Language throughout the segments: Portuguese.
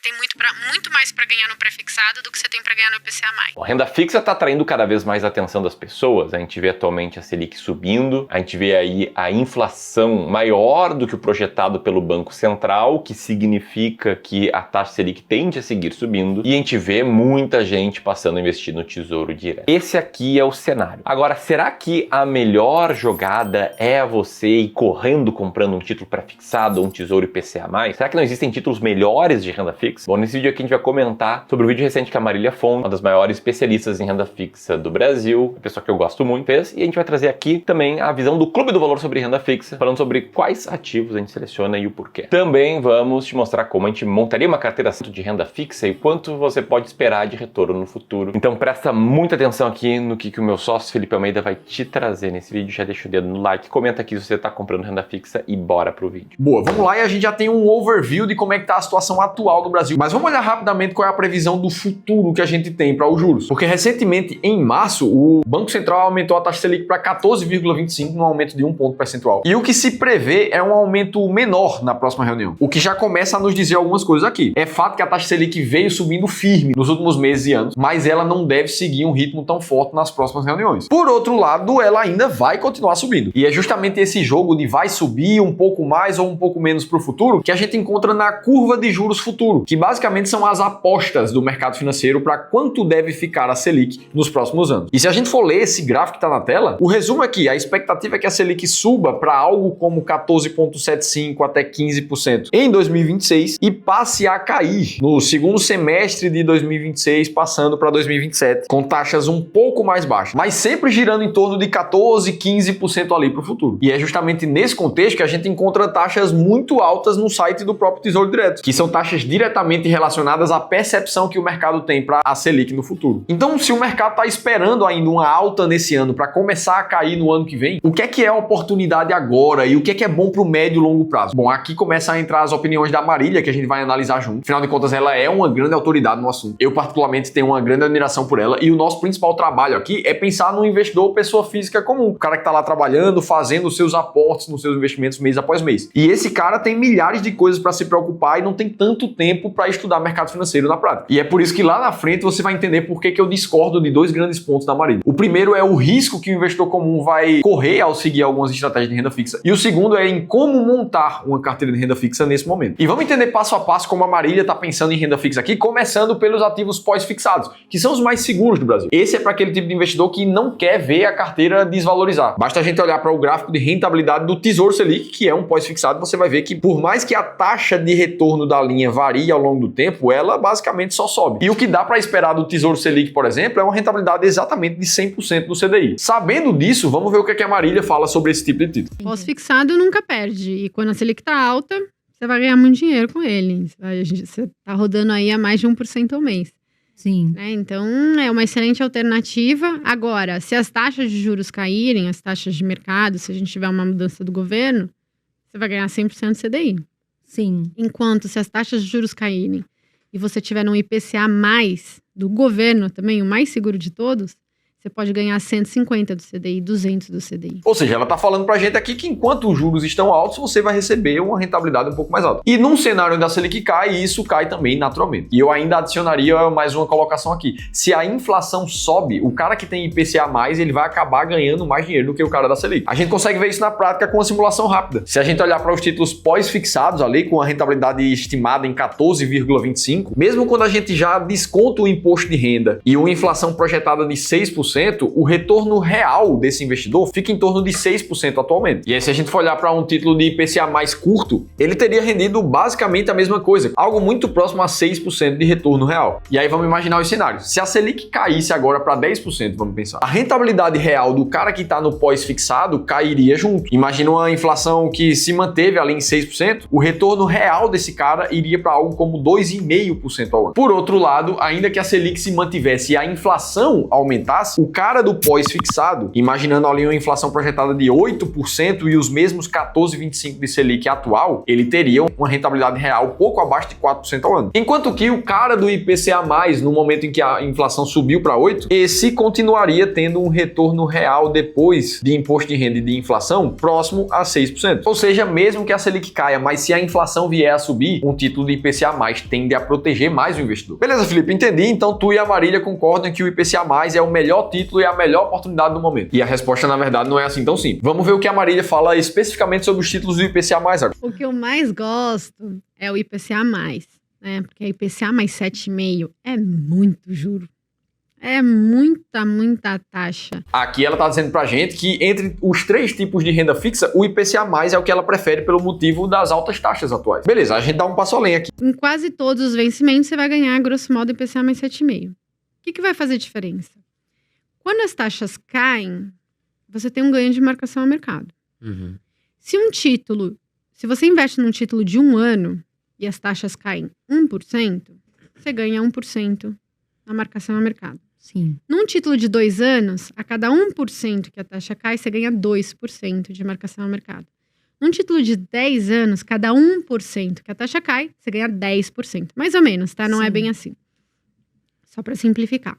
tem muito mais para ganhar no pré-fixado do que você tem para ganhar no IPCA+. A renda fixa está atraindo cada vez mais a atenção das pessoas. A gente vê atualmente a Selic subindo, a gente vê aí a inflação maior do que o projetado pelo Banco Central, que significa que a taxa Selic tende a seguir subindo, e a gente vê muita gente passando a investir no Tesouro Direto. Esse aqui é o cenário. Agora, será que a melhor jogada é você ir correndo comprando um título pré-fixado ou um Tesouro IPCA+? Será que não existem títulos melhores de renda fixa? Bom, nesse vídeo aqui a gente vai comentar sobre o vídeo recente que a Marília Fonte, uma das maiores especialistas em renda fixa do Brasil, uma pessoa que eu gosto muito, fez, e a gente vai trazer aqui também a visão do Clube do Valor sobre renda fixa, falando sobre quais ativos a gente seleciona e o porquê. Também vamos te mostrar como a gente montaria uma carteira de renda fixa e quanto você pode esperar de retorno no futuro. Então presta muita atenção aqui no que o meu sócio Felipe Almeida vai te trazer nesse vídeo. Já deixa o dedo no like, comenta aqui se você está comprando renda fixa e bora pro vídeo. Boa, vamos lá, e a gente já tem um overview de como é que tá a situação atual do Brasil. Mas vamos olhar rapidamente qual é a previsão do futuro que a gente tem para os juros. Porque recentemente, em março, o Banco Central aumentou a taxa Selic para 14,25, um aumento de 1 ponto percentual. E o que se prevê é um aumento menor na próxima reunião. O que já começa a nos dizer algumas coisas aqui. É fato que a taxa Selic veio subindo firme nos últimos meses e anos, mas ela não deve seguir um ritmo tão forte nas próximas reuniões. Por outro lado, ela ainda vai continuar subindo. E é justamente esse jogo de vai subir um pouco mais ou um pouco menos para o futuro que a gente encontra na curva de juros futuro, que basicamente são as apostas do mercado financeiro para quanto deve ficar a Selic nos próximos anos. E se a gente for ler esse gráfico que está na tela, o resumo é que a expectativa é que a Selic suba para algo como 14,75% até 15% em 2026 e passe a cair no segundo semestre de 2026, passando para 2027, com taxas um pouco mais baixas, mas sempre girando em torno de 14%, 15% ali para o futuro. E é justamente nesse contexto que a gente encontra taxas muito altas no site do próprio Tesouro Direto, que são taxas diretamente relacionadas à percepção que o mercado tem para a Selic no futuro. Então, se o mercado está esperando ainda uma alta nesse ano para começar a cair no ano que vem, o que é a oportunidade agora e o que é bom para o médio e longo prazo? Bom, aqui começa a entrar as opiniões da Marília, que a gente vai analisar junto. Afinal de contas, ela é uma grande autoridade no assunto. Eu, particularmente, tenho uma grande admiração por ela, e o nosso principal trabalho aqui é pensar no investidor pessoa física comum, o cara que está lá trabalhando, fazendo os seus aportes nos seus investimentos mês após mês. E esse cara tem milhares de coisas para se preocupar e não tem tanto tempo para estudar mercado financeiro na prática. E é por isso que lá na frente você vai entender por que eu discordo de dois grandes pontos da Marília. O primeiro é o risco que o investidor comum vai correr ao seguir algumas estratégias de renda fixa. E o segundo é em como montar uma carteira de renda fixa nesse momento. E vamos entender passo a passo como a Marília está pensando em renda fixa aqui, começando pelos ativos pós-fixados, que são os mais seguros do Brasil. Esse é para aquele tipo de investidor que não quer ver a carteira desvalorizar. Basta a gente olhar para o gráfico de rentabilidade do Tesouro Selic, que é um pós-fixado, você vai ver que por mais que a taxa de retorno da linha varie ao longo do tempo, ela basicamente só sobe. E o que dá para esperar do Tesouro Selic, por exemplo, é uma rentabilidade exatamente de 100% do CDI. Sabendo disso, vamos ver o que a Marília fala sobre esse tipo de título. Pós-fixado nunca perde. E quando a Selic tá alta, você vai ganhar muito dinheiro com ele. Você tá rodando aí a mais de 1% ao mês. Sim. Né? Então, é uma excelente alternativa. Agora, se as taxas de juros caírem, as taxas de mercado, se a gente tiver uma mudança do governo, você vai ganhar 100% do CDI. Sim. Enquanto, se as taxas de juros caírem e você tiver um IPCA mais do governo também, o mais seguro de todos, você pode ganhar 150 do CDI, 200 do CDI. Ou seja, ela está falando para a gente aqui que enquanto os juros estão altos, você vai receber uma rentabilidade um pouco mais alta. E num cenário onde a Selic cai, isso cai também naturalmente. E eu ainda adicionaria mais uma colocação aqui. Se a inflação sobe, o cara que tem IPCA+, ele vai acabar ganhando mais dinheiro do que o cara da Selic. A gente consegue ver isso na prática com uma simulação rápida. Se a gente olhar para os títulos pós-fixados ali, com a rentabilidade estimada em 14,25, mesmo quando a gente já desconta o imposto de renda e uma inflação projetada de 6%, o retorno real desse investidor fica em torno de 6% atualmente. E aí, se a gente for olhar para um título de IPCA mais curto, ele teria rendido basicamente a mesma coisa, algo muito próximo a 6% de retorno real. E aí vamos imaginar os cenários. Se a Selic caísse agora para 10%, vamos pensar, a rentabilidade real do cara que está no pós-fixado cairia junto. Imagina uma inflação que se manteve ali em 6%, o retorno real desse cara iria para algo como 2,5% ao ano. Por outro lado, ainda que a Selic se mantivesse e a inflação aumentasse, O cara do pós-fixado, imaginando ali uma inflação projetada de 8% e os mesmos 14,25% de Selic atual, ele teria uma rentabilidade real pouco abaixo de 4% ao ano. Enquanto que o cara do IPCA+, no momento em que a inflação subiu para 8%, esse continuaria tendo um retorno real depois de imposto de renda e de inflação próximo a 6%. Ou seja, mesmo que a Selic caia, mas se a inflação vier a subir, um título de IPCA+, tende a proteger mais o investidor. Beleza, Felipe, entendi. Então tu e a Marília concordam que o IPCA+, é o melhor título e a melhor oportunidade do momento. E a resposta, na verdade, não é assim tão simples. Vamos ver o que a Marília fala especificamente sobre os títulos do IPCA+. Agora. O que eu mais gosto é o IPCA+, né? Porque IPCA mais 7,5 é muito juro. É muita taxa. Aqui ela está dizendo pra gente que entre os 3 tipos de renda fixa, o IPCA+, é o que ela prefere pelo motivo das altas taxas atuais. Beleza, a gente dá um passo além aqui. Em quase todos os vencimentos, você vai ganhar, grosso modo, IPCA mais 7,5. O que vai fazer diferença? Quando as taxas caem, você tem um ganho de marcação ao mercado. Uhum. Se você investe num título de 1 ano e as taxas caem 1%, você ganha 1% na marcação ao mercado. Sim. Num título de 2 anos, a cada 1% que a taxa cai, você ganha 2% de marcação ao mercado. Num título de 10 anos, cada 1% que a taxa cai, você ganha 10%. Mais ou menos, tá? Não Sim. é bem assim. Só para simplificar.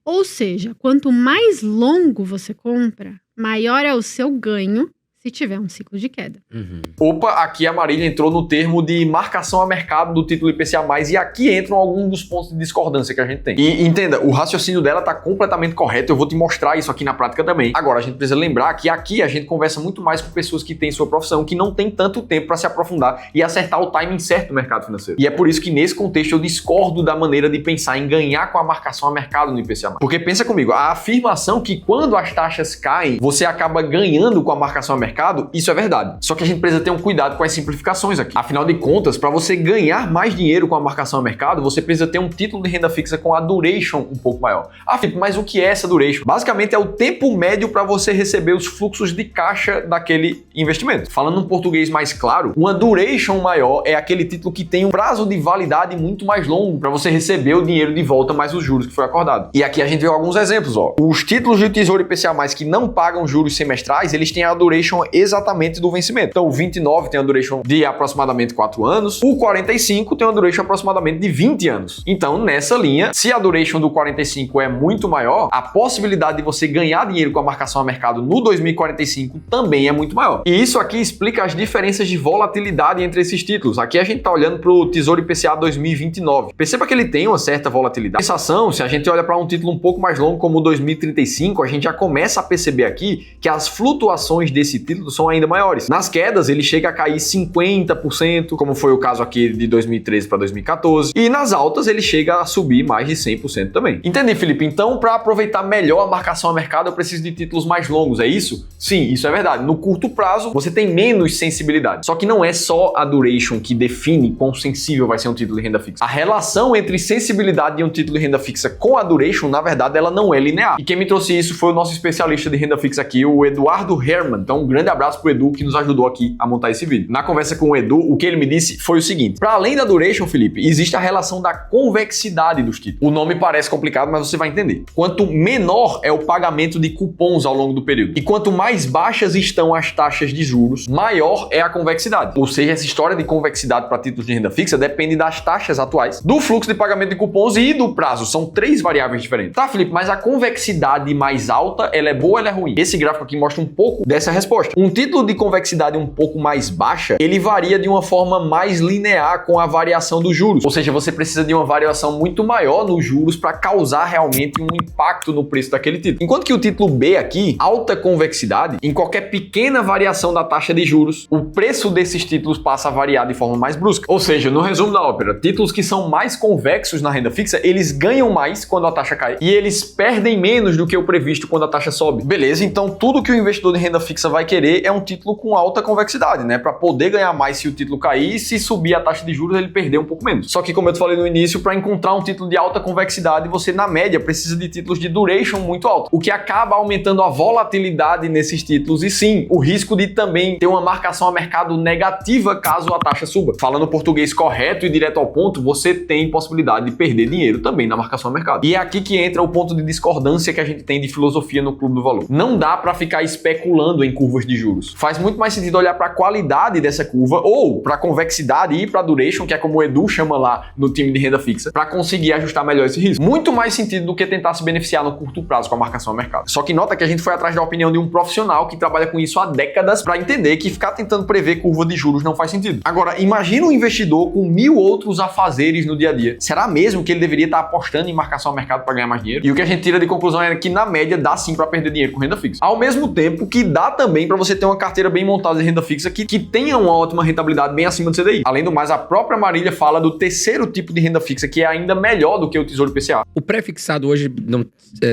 Ou seja, quanto mais longo você compra, maior é o seu ganho se tiver um ciclo de queda. Uhum. Opa, aqui a Marília entrou no termo de marcação a mercado do título IPCA+, e aqui entram alguns dos pontos de discordância que a gente tem. E entenda, o raciocínio dela tá completamente correto, eu vou te mostrar isso aqui na prática também. Agora, a gente precisa lembrar que aqui a gente conversa muito mais com pessoas que têm sua profissão, que não tem tanto tempo para se aprofundar e acertar o timing certo do mercado financeiro. E é por isso que nesse contexto eu discordo da maneira de pensar em ganhar com a marcação a mercado no IPCA+. Porque pensa comigo, a afirmação que quando as taxas caem, você acaba ganhando com a marcação a mercado, isso é verdade. Só que a gente precisa ter um cuidado com as simplificações aqui. Afinal de contas, para você ganhar mais dinheiro com a marcação a mercado, você precisa ter um título de renda fixa com a duration um pouco maior. Ah, Felipe, mas o que é essa duration? Basicamente é o tempo médio para você receber os fluxos de caixa daquele investimento. Falando um português mais claro, uma duration maior é aquele título que tem um prazo de validade muito mais longo para você receber o dinheiro de volta mais os juros que foi acordado. E aqui a gente vê alguns exemplos, ó. Os títulos de Tesouro IPCA+, que não pagam juros semestrais, eles têm a duration exatamente do vencimento. Então o 29 tem uma duration de aproximadamente 4 anos, o 45 tem uma duration aproximadamente de 20 anos. Então nessa linha, se a duration do 45 é muito maior, a possibilidade de você ganhar dinheiro com a marcação a mercado no 2045 também é muito maior. E isso aqui explica as diferenças de volatilidade entre esses títulos. Aqui a gente está olhando para o Tesouro IPCA 2029. Perceba que ele tem uma certa volatilidade. Sensação, se a gente olha para um título um pouco mais longo como o 2035, a gente já começa a perceber aqui que as flutuações desse título são ainda maiores. Nas quedas, ele chega a cair 50%, como foi o caso aqui de 2013 para 2014, e nas altas ele chega a subir mais de 100% também. Entendi, Felipe? Então, para aproveitar melhor a marcação a mercado, eu preciso de títulos mais longos, é isso? Sim, isso é verdade. No curto prazo, você tem menos sensibilidade. Só que não é só a duration que define quão sensível vai ser um título de renda fixa. A relação entre sensibilidade de um título de renda fixa com a duration, na verdade, ela não é linear. E quem me trouxe isso foi o nosso especialista de renda fixa aqui, o Eduardo Herman. Então, um grande abraço pro Edu, que nos ajudou aqui a montar esse vídeo. Na conversa com o Edu, o que ele me disse foi o seguinte: para além da duration, Felipe, existe a relação da convexidade dos títulos. O nome parece complicado, mas você vai entender. Quanto menor é o pagamento de cupons ao longo do período e quanto mais baixas estão as taxas de juros, maior é a convexidade. Ou seja, essa história de convexidade para títulos de renda fixa depende das taxas atuais, do fluxo de pagamento de cupons e do prazo. São 3 variáveis diferentes. Tá, Felipe, mas a convexidade mais alta, ela é boa ou ela é ruim? Esse gráfico aqui mostra um pouco dessa resposta. Um título de convexidade um pouco mais baixa, ele varia de uma forma mais linear com a variação dos juros. Ou seja, você precisa de uma variação muito maior nos juros para causar realmente um impacto no preço daquele título. Enquanto que o título B aqui, alta convexidade, em qualquer pequena variação da taxa de juros, o preço desses títulos passa a variar de forma mais brusca. Ou seja, no resumo da ópera, títulos que são mais convexos na renda fixa, eles ganham mais quando a taxa cai e eles perdem menos do que o previsto quando a taxa sobe. Beleza, então tudo que o investidor de renda fixa vai querer querer é um título com alta convexidade, né? Para poder ganhar mais se o título cair, e se subir a taxa de juros ele perder um pouco menos. Só que, como eu te falei no início, para encontrar um título de alta convexidade, você na média precisa de títulos de duration muito alto, o que acaba aumentando a volatilidade nesses títulos e sim, o risco de também ter uma marcação a mercado negativa caso a taxa suba. Falando português correto e direto ao ponto, você tem possibilidade de perder dinheiro também na marcação a mercado. E é aqui que entra o ponto de discordância que a gente tem de filosofia no Clube do Valor. Não dá para ficar especulando em curvas de juros. Faz muito mais sentido olhar para a qualidade dessa curva ou para a convexidade e para a duration, que é como o Edu chama lá no time de renda fixa, para conseguir ajustar melhor esse risco. Muito mais sentido do que tentar se beneficiar no curto prazo com a marcação a mercado. Só que nota que a gente foi atrás da opinião de um profissional que trabalha com isso há décadas para entender que ficar tentando prever curva de juros não faz sentido. Agora, imagina um investidor com 1000 outros afazeres no dia a dia. Será mesmo que ele deveria estar apostando em marcação a mercado para ganhar mais dinheiro? E o que a gente tira de conclusão é que na média dá sim para perder dinheiro com renda fixa. Ao mesmo tempo que dá também para você ter uma carteira bem montada de renda fixa que tenha uma ótima rentabilidade bem acima do CDI. Além do mais, a própria Marília fala do terceiro tipo de renda fixa que é ainda melhor do que o Tesouro IPCA. O pré-fixado hoje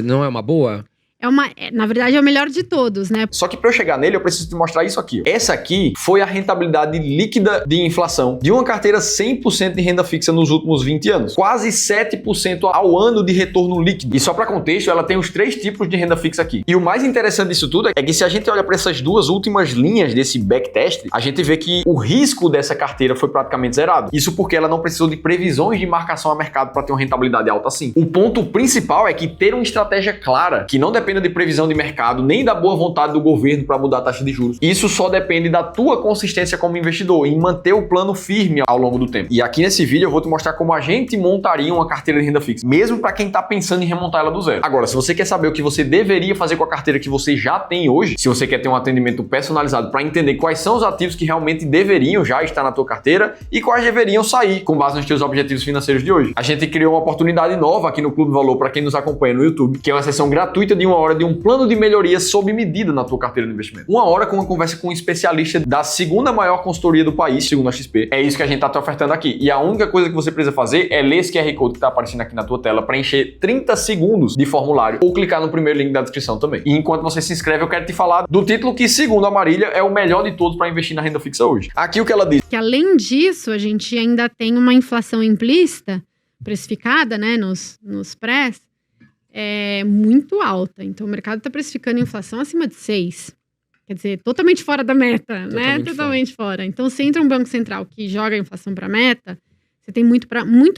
não é uma boa? Na verdade, é o melhor de todos, né? Só que para eu chegar nele, eu preciso te mostrar isso aqui. Essa aqui foi a rentabilidade líquida de inflação de uma carteira 100% de renda fixa nos últimos 20 anos. Quase 7% ao ano de retorno líquido. E só para contexto, ela tem os 3 tipos de renda fixa aqui. E o mais interessante disso tudo é que se a gente olha para essas duas últimas linhas desse backtest, a gente vê que o risco dessa carteira foi praticamente zerado. Isso porque ela não precisou de previsões de marcação a mercado para ter uma rentabilidade alta assim. O ponto principal é que ter uma estratégia clara, que não depende de previsão de mercado, nem da boa vontade do governo para mudar a taxa de juros. Isso só depende da tua consistência como investidor, em manter o plano firme ao longo do tempo. E aqui nesse vídeo eu vou te mostrar como a gente montaria uma carteira de renda fixa, mesmo para quem está pensando em remontar ela do zero. Agora, se você quer saber o que você deveria fazer com a carteira que você já tem hoje, se você quer ter um atendimento personalizado para entender quais são os ativos que realmente deveriam já estar na tua carteira e quais deveriam sair com base nos teus objetivos financeiros de hoje, a gente criou uma oportunidade nova aqui no Clube do Valor para quem nos acompanha no YouTube, que é uma sessão gratuita de 1 hora de um plano de melhoria sob medida na tua carteira de investimento. 1 hora com uma conversa com um especialista da segunda maior consultoria do país, segundo a XP. É isso que a gente tá te ofertando aqui. E a única coisa que você precisa fazer é ler esse QR Code que tá aparecendo aqui na tua tela, preencher 30 segundos de formulário ou clicar no primeiro link da descrição também. E enquanto você se inscreve, eu quero te falar do título que, segundo a Marília, é o melhor de todos para investir na renda fixa hoje. Aqui o que ela diz. Que além disso, a gente ainda tem uma inflação implícita, precificada, né, nos prés, muito alta. Então, o mercado está precificando a inflação acima de 6. Quer dizer, totalmente fora da meta, né? Totalmente fora. Então, se entra um banco central que joga a inflação para a meta, você tem muito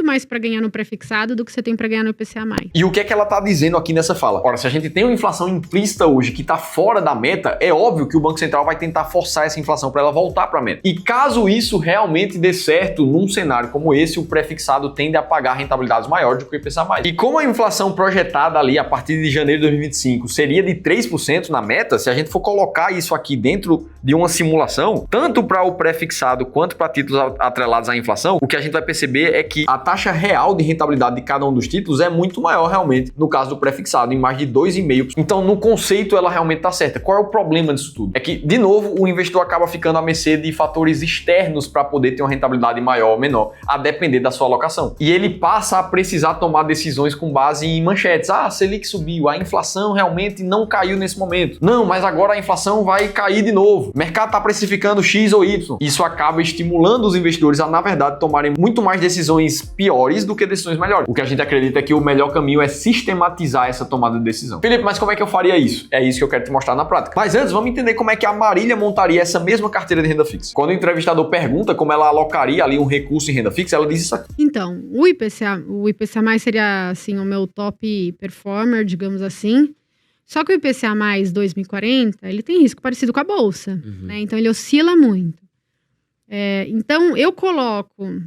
mais para ganhar no pré-fixado do que você tem para ganhar no IPCA+. E o que é que ela tá dizendo aqui nessa fala? Ora, se a gente tem uma inflação implícita hoje que tá fora da meta, é óbvio que o Banco Central vai tentar forçar essa inflação para ela voltar para a meta. E caso isso realmente dê certo num cenário como esse, o pré-fixado tende a pagar rentabilidades maiores do que o IPCA+. E como a inflação projetada ali a partir de janeiro de 2025 seria de 3% na meta, se a gente for colocar isso aqui dentro de uma simulação, tanto para o pré-fixado quanto para títulos atrelados à inflação, o que a gente vai perceber é que a taxa real de rentabilidade de cada um dos títulos é muito maior realmente no caso do pré-fixado, em mais de 2,5%. Então, no conceito, ela realmente está certa. Qual é o problema disso tudo? É que, de novo, o investidor acaba ficando à mercê de fatores externos para poder ter uma rentabilidade maior ou menor, a depender da sua alocação. E ele passa a precisar tomar decisões com base em manchetes. Ah, a Selic subiu, a inflação realmente não caiu nesse momento. Não, mas agora a inflação vai cair de novo. O mercado está precificando X ou Y. Isso acaba estimulando os investidores a, na verdade, tomarem muito mais decisões piores do que decisões melhores. O que a gente acredita é que o melhor caminho é sistematizar essa tomada de decisão. Felipe, mas como é que eu faria isso? É isso que eu quero te mostrar na prática. Mas antes, vamos entender como é que a Marília montaria essa mesma carteira de renda fixa. Quando o entrevistador pergunta como ela alocaria ali um recurso em renda fixa, ela diz isso aqui. Então, o IPCA+ seria, assim, o meu top performer, digamos assim. Só que o IPCA+ 2040, ele tem risco parecido com a Bolsa, né? Então, ele oscila muito. Então, eu coloco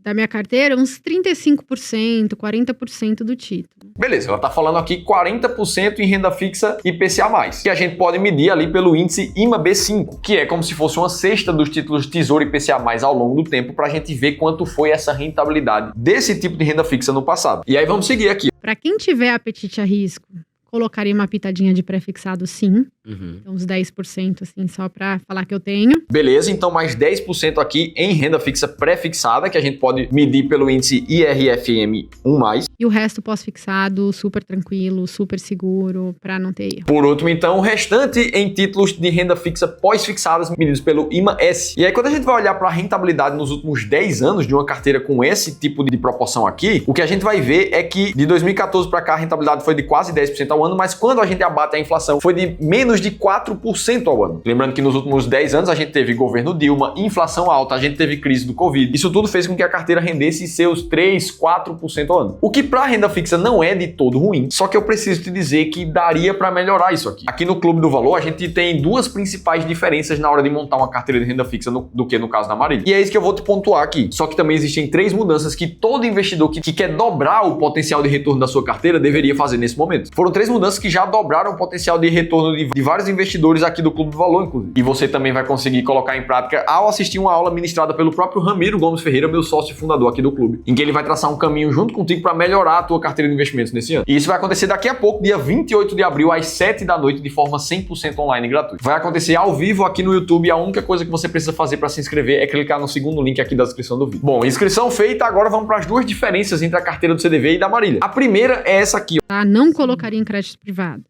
da minha carteira uns 35%, 40% do título. Beleza, ela tá falando aqui 40% em renda fixa IPCA+, que a gente pode medir ali pelo índice IMAB5, que é como se fosse uma cesta dos títulos Tesouro IPCA+, ao longo do tempo, pra gente ver quanto foi essa rentabilidade desse tipo de renda fixa no passado. E aí vamos seguir aqui. Para quem tiver apetite a risco, Colocaria uma pitadinha de pré-fixado, sim. Então, uns 10%, assim, só para falar que eu tenho. Beleza, então mais 10% aqui em renda fixa pré-fixada, que a gente pode medir pelo índice IRFM1+. E o resto pós-fixado, super tranquilo, super seguro, para não ter erro. Por último, então, o restante em títulos de renda fixa pós-fixadas medidos pelo IMA-S. E aí, quando a gente vai olhar para a rentabilidade nos últimos 10 anos de uma carteira com esse tipo de proporção aqui, o que a gente vai ver é que de 2014 para cá a rentabilidade foi de quase 10% ao ano, mas quando a gente abate a inflação foi de menos de 4% ao ano. Lembrando que nos últimos 10 anos a gente teve governo Dilma, inflação alta, a gente teve crise do Covid. Isso tudo fez com que a carteira rendesse seus 3, 4% ao ano. O que para renda fixa não é de todo ruim, só que eu preciso te dizer que daria para melhorar isso aqui. Aqui no Clube do Valor a gente tem duas principais diferenças na hora de montar uma carteira de renda fixa do que no caso da Marília. E é isso que eu vou te pontuar aqui. Só que também existem 3 mudanças que todo investidor que quer dobrar o potencial de retorno da sua carteira deveria fazer nesse momento. Foram 3 mudanças que já dobraram o potencial de retorno de vários investidores aqui do Clube do Valor, inclusive. E você também vai conseguir colocar em prática ao assistir uma aula ministrada pelo próprio Ramiro Gomes Ferreira, meu sócio fundador aqui do clube, em que ele vai traçar um caminho junto contigo para melhorar a tua carteira de investimentos nesse ano. E isso vai acontecer daqui a pouco, dia 28 de abril, às 7 da noite, de forma 100% online e gratuita. Vai acontecer ao vivo aqui no YouTube e a única coisa que você precisa fazer para se inscrever é clicar no segundo link aqui da descrição do vídeo. Bom, inscrição feita, agora vamos para as duas diferenças entre a carteira do CDV e da Marília. A primeira é essa aqui, ó. Tá? Não colocaria em crédito privado.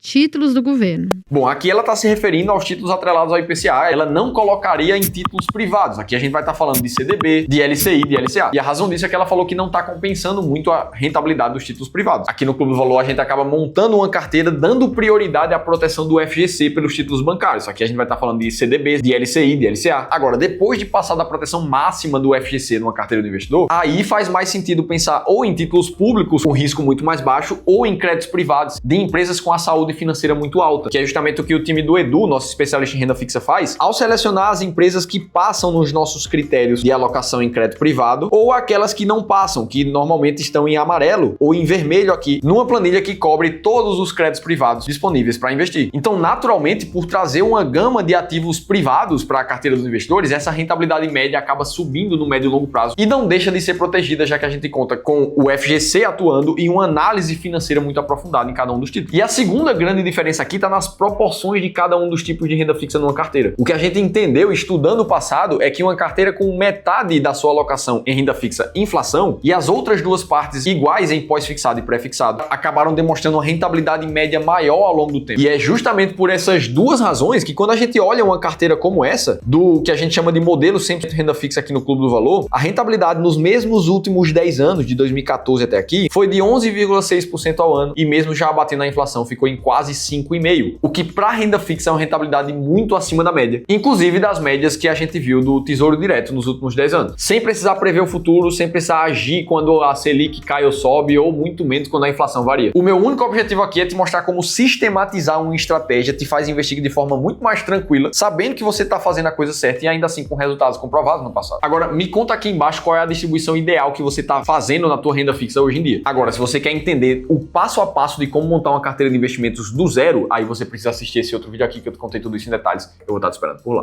Títulos do governo. Bom, aqui ela está se referindo aos títulos atrelados ao IPCA, ela não colocaria em títulos privados. Aqui a gente vai estar falando de CDB, de LCI, de LCA. E a razão disso é que ela falou que não está compensando muito a rentabilidade dos títulos privados. Aqui no Clube do Valor a gente acaba montando uma carteira dando prioridade à proteção do FGC pelos títulos bancários. Aqui a gente vai estar falando de CDB, de LCI, de LCA. Agora, depois de passar da proteção máxima do FGC numa carteira do investidor, aí faz mais sentido pensar ou em títulos públicos com risco muito mais baixo ou em créditos privados de empresas com a saúde financeira muito alta, que é justamente o que o time do Edu, nosso especialista em renda fixa, faz ao selecionar as empresas que passam nos nossos critérios de alocação em crédito privado ou aquelas que não passam, que normalmente estão em amarelo ou em vermelho aqui, numa planilha que cobre todos os créditos privados disponíveis para investir. Então, naturalmente, por trazer uma gama de ativos privados para a carteira dos investidores, essa rentabilidade média acaba subindo no médio e longo prazo e não deixa de ser protegida, já que a gente conta com o FGC atuando e uma análise financeira muito aprofundada em cada um dos títulos. E a segunda grande diferença aqui está nas proporções de cada um dos tipos de renda fixa numa carteira. O que a gente entendeu estudando o passado é que uma carteira com metade da sua alocação em renda fixa inflação e as outras duas partes iguais em pós-fixado e pré-fixado acabaram demonstrando uma rentabilidade média maior ao longo do tempo. E é justamente por essas duas razões que quando a gente olha uma carteira como essa, do que a gente chama de modelo 100% renda fixa aqui no Clube do Valor, a rentabilidade nos mesmos últimos 10 anos, de 2014 até aqui, foi de 11,6% ao ano e mesmo já abatendo a inflação ficou em quase 5,5%, o que para renda fixa é uma rentabilidade muito acima da média, inclusive das médias que a gente viu do Tesouro Direto nos últimos 10 anos. Sem precisar prever o futuro, sem precisar agir quando a Selic cai ou sobe, ou muito menos quando a inflação varia. O meu único objetivo aqui é te mostrar como sistematizar uma estratégia te faz investir de forma muito mais tranquila, sabendo que você está fazendo a coisa certa e ainda assim com resultados comprovados no passado. Agora, me conta aqui embaixo qual é a distribuição ideal que você está fazendo na tua renda fixa hoje em dia. Agora, se você quer entender o passo a passo de como montar uma carteira de investimentos do zero, aí você precisa assistir esse outro vídeo aqui que eu te contei tudo isso em detalhes. Eu vou estar te esperando por lá.